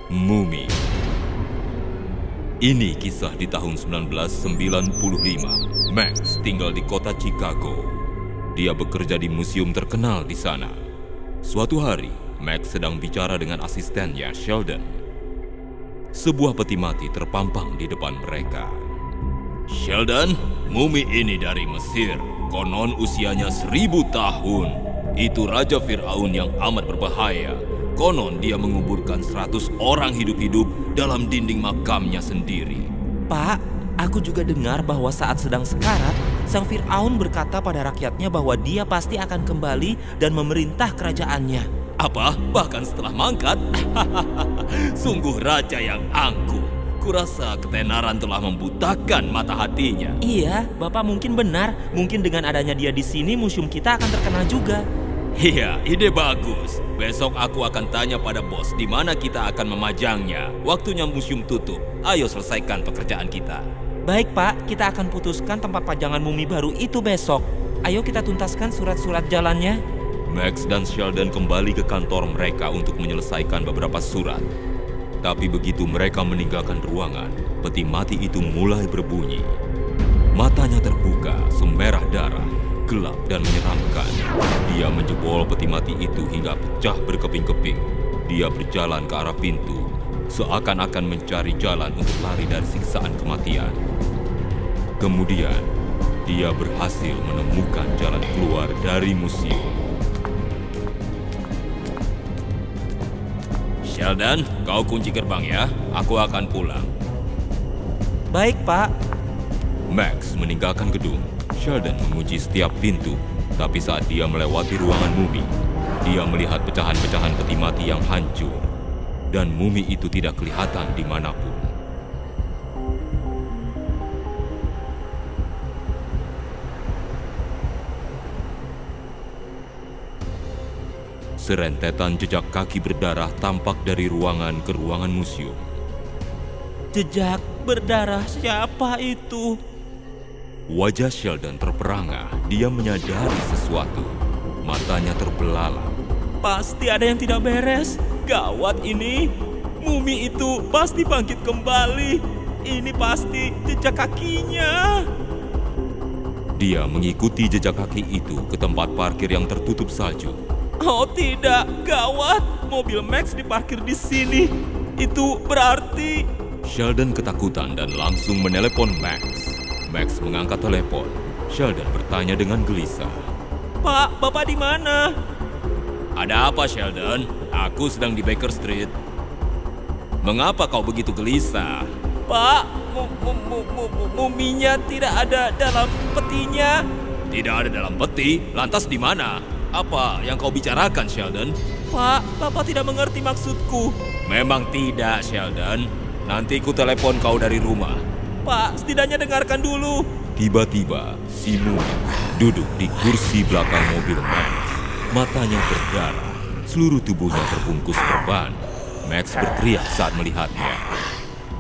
Mumi. Ini kisah di tahun 1995. Max tinggal di kota Chicago. Dia bekerja di museum terkenal di sana. Suatu hari, Max sedang bicara dengan asistennya, Sheldon. Sebuah peti mati terpampang di depan mereka. Sheldon, mumi ini dari Mesir. Konon usianya 1000 tahun. Itu Raja Fir'aun yang amat berbahaya. Konon dia menguburkan 100 orang hidup-hidup dalam dinding makamnya sendiri. Pak, aku juga dengar bahwa saat sedang sekarat, Sang Fir'aun berkata pada rakyatnya bahwa dia pasti akan kembali dan memerintah kerajaannya. Apa? Bahkan setelah mangkat? Sungguh raja yang angkuh. Kurasa ketenaran telah membutakan mata hatinya. Iya, Bapak mungkin benar. Mungkin dengan adanya dia di sini, museum kita akan terkenal juga. Iya, ide bagus. Besok aku akan tanya pada bos di mana kita akan memajangnya. Waktunya museum tutup. Ayo selesaikan pekerjaan kita. Baik, Pak. Kita akan putuskan tempat pajangan mumi baru itu besok. Ayo kita tuntaskan surat-surat jalannya. Max dan Sheldon kembali ke kantor mereka untuk menyelesaikan beberapa surat. Tapi begitu mereka meninggalkan ruangan, peti mati itu mulai berbunyi. Matanya terbuka, semerah darah. Gelap dan menyeramkan. Dia menjebol peti mati itu hingga pecah berkeping-keping. Dia berjalan ke arah pintu, seakan-akan mencari jalan untuk lari dari siksaan kematian. Kemudian, dia berhasil menemukan jalan keluar dari museum. Sheldon, kau kunci gerbang ya. Aku akan pulang. Baik, Pak. Max meninggalkan gedung. Sheldon mengunci setiap pintu, tapi saat dia melewati ruangan mumi, dia melihat pecahan-pecahan peti mati yang hancur, dan mumi itu tidak kelihatan dimanapun. Serentetan jejak kaki berdarah tampak dari ruangan ke ruangan museum. Jejak berdarah, siapa itu? Wajah Sheldon terperangah. Dia menyadari sesuatu. Matanya terbelalak. Pasti ada yang tidak beres. Gawat ini. Mumi itu pasti bangkit kembali. Ini pasti jejak kakinya. Dia mengikuti jejak kaki itu ke tempat parkir yang tertutup salju. Oh tidak, gawat. Mobil Max diparkir di sini. Itu berarti... Sheldon ketakutan dan langsung menelepon Max. Max mengangkat telepon. Sheldon bertanya dengan gelisah. Pak, Bapak di mana? Ada apa, Sheldon? Aku sedang di Baker Street. Mengapa kau begitu gelisah? Pak, muminya tidak ada dalam petinya. Tidak ada dalam peti? Lantas di mana? Apa yang kau bicarakan, Sheldon? Pak, Bapak tidak mengerti maksudku. Memang tidak, Sheldon. Nanti ku telepon kau dari rumah. Pak, setidaknya dengarkan dulu. Tiba-tiba, si Mumi duduk di kursi belakang mobil Max. Matanya berdarah, seluruh tubuhnya terbungkus perban. Max berteriak saat melihatnya.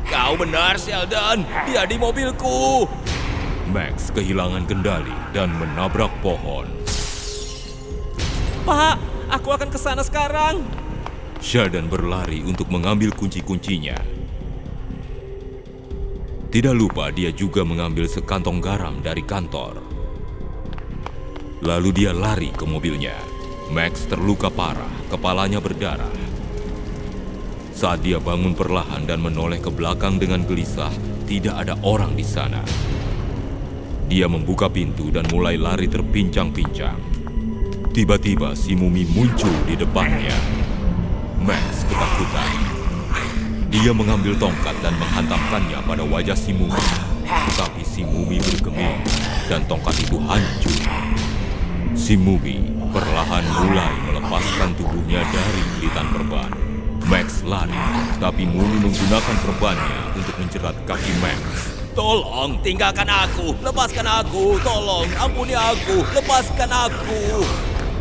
Kau benar, Sheldon. Dia di mobilku. Max kehilangan kendali dan menabrak pohon. Pak, aku akan ke sana sekarang. Sheldon berlari untuk mengambil kunci-kuncinya. Tidak lupa dia juga mengambil sekantong garam dari kantor. Lalu dia lari ke mobilnya. Max terluka parah, kepalanya berdarah. Saat dia bangun perlahan dan menoleh ke belakang dengan gelisah, tidak ada orang di sana. Dia membuka pintu dan mulai lari terpincang-pincang. Tiba-tiba si mumi muncul di depannya. Max ketakutan. Dia mengambil tongkat dan menghantamkannya pada wajah si mumi. Tapi si mumi bergeming dan tongkat itu hancur. Si mumi perlahan mulai melepaskan tubuhnya dari lilitan perban. Max lari, tapi mumi menggunakan perbannya untuk menjerat kaki Max. Tolong, tinggalkan aku, lepaskan aku, tolong, ampuni aku, lepaskan aku.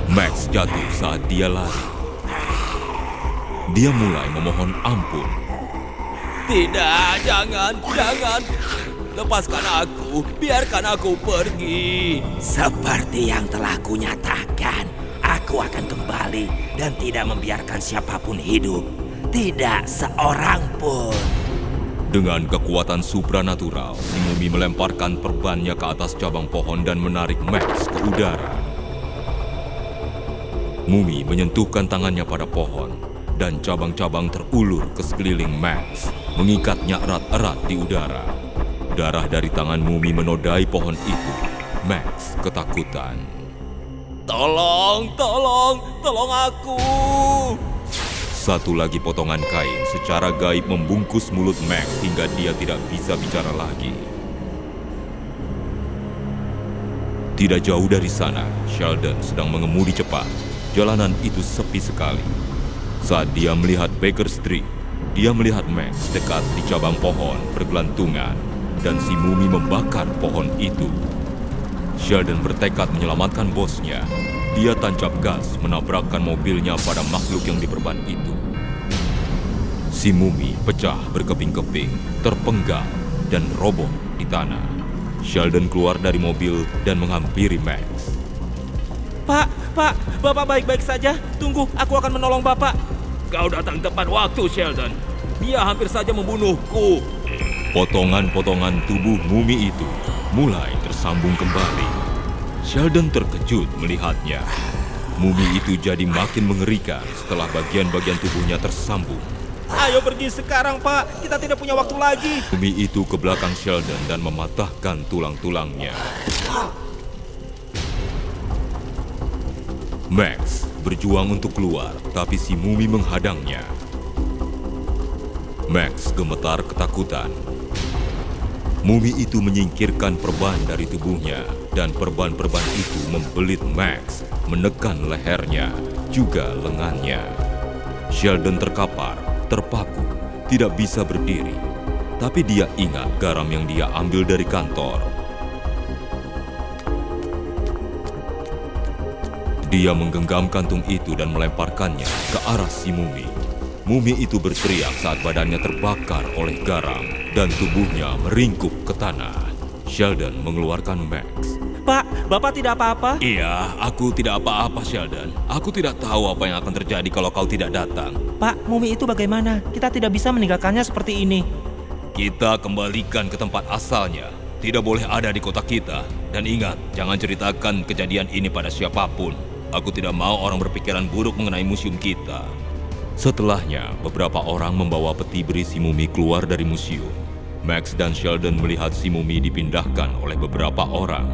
Max jatuh saat dia lari. Dia mulai memohon ampun. Tidak, jangan. Lepaskan aku, biarkan aku pergi. Seperti yang telah kunyatakan, aku akan kembali dan tidak membiarkan siapapun hidup. Tidak seorang pun. Dengan kekuatan supranatural, si mumi melemparkan perbannya ke atas cabang pohon dan menarik Max ke udara. Mumi menyentuhkan tangannya pada pohon, dan cabang-cabang terulur ke sekeliling Max, mengikatnya erat-erat di udara. Darah dari tangan mumi menodai pohon itu. Max ketakutan. Tolong aku. Satu lagi potongan kain secara gaib membungkus mulut Max hingga dia tidak bisa bicara lagi. Tidak jauh dari sana, Sheldon sedang mengemudi cepat. Jalanan itu sepi sekali. Saat dia melihat Baker Street, dia melihat Max dekat di cabang pohon bergelantungan dan si mumi membakar pohon itu. Sheldon bertekad menyelamatkan bosnya. Dia tancap gas menabrakkan mobilnya pada makhluk yang diperban itu. Si mumi pecah berkeping-keping, terpenggal, dan roboh di tanah. Sheldon keluar dari mobil dan menghampiri Max. Pak, Bapak baik-baik saja. Tunggu, aku akan menolong Bapak. Kau datang tepat waktu, Sheldon. Dia hampir saja membunuhku. Potongan-potongan tubuh mumi itu mulai tersambung kembali. Sheldon terkejut melihatnya. Mumi itu jadi makin mengerikan setelah bagian-bagian tubuhnya tersambung. Ayo pergi sekarang, Pak. Kita tidak punya waktu lagi. Mumi itu ke belakang Sheldon dan mematahkan tulang-tulangnya. Max berjuang untuk keluar, tapi si mumi menghadangnya. Max gemetar ketakutan. Mumi itu menyingkirkan perban dari tubuhnya, dan perban-perban itu membelit Max, menekan lehernya, juga lengannya. Sheldon terkapar, terpaku, tidak bisa berdiri. Tapi dia ingat garam yang dia ambil dari kantor. Dia menggenggam kantung itu dan melemparkannya ke arah si mumi. Mumi itu berteriak saat badannya terbakar oleh garam dan tubuhnya meringkuk ke tanah. Sheldon mengeluarkan Max. Pak, Bapak tidak apa-apa? Iya, aku tidak apa-apa, Sheldon. Aku tidak tahu apa yang akan terjadi kalau kau tidak datang. Pak, mumi itu bagaimana? Kita tidak bisa meninggalkannya seperti ini. Kita kembalikan ke tempat asalnya. Tidak boleh ada di kota kita. Dan ingat, jangan ceritakan kejadian ini pada siapapun. Aku tidak mau orang berpikiran buruk mengenai museum kita. Setelahnya, beberapa orang membawa peti berisi mumi keluar dari museum. Max dan Sheldon melihat si mumi dipindahkan oleh beberapa orang.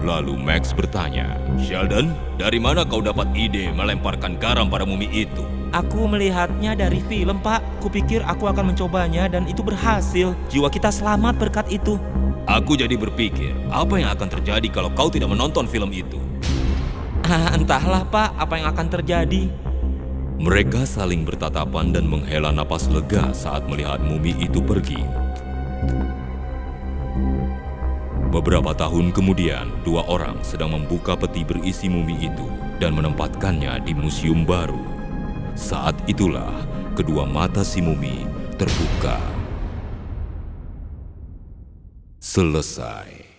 Lalu Max bertanya, "Sheldon, dari mana kau dapat ide melemparkan garam pada mumi itu?" Aku melihatnya dari film, Pak. Kupikir aku akan mencobanya dan itu berhasil. Jiwa kita selamat berkat itu. Aku jadi berpikir, apa yang akan terjadi kalau kau tidak menonton film itu? Entahlah, Pak, apa yang akan terjadi. Mereka saling bertatapan dan menghela napas lega saat melihat mumi itu pergi. Beberapa tahun kemudian, dua orang sedang membuka peti berisi mumi itu dan menempatkannya di museum baru. Saat itulah, kedua mata si mumi terbuka. Selesai.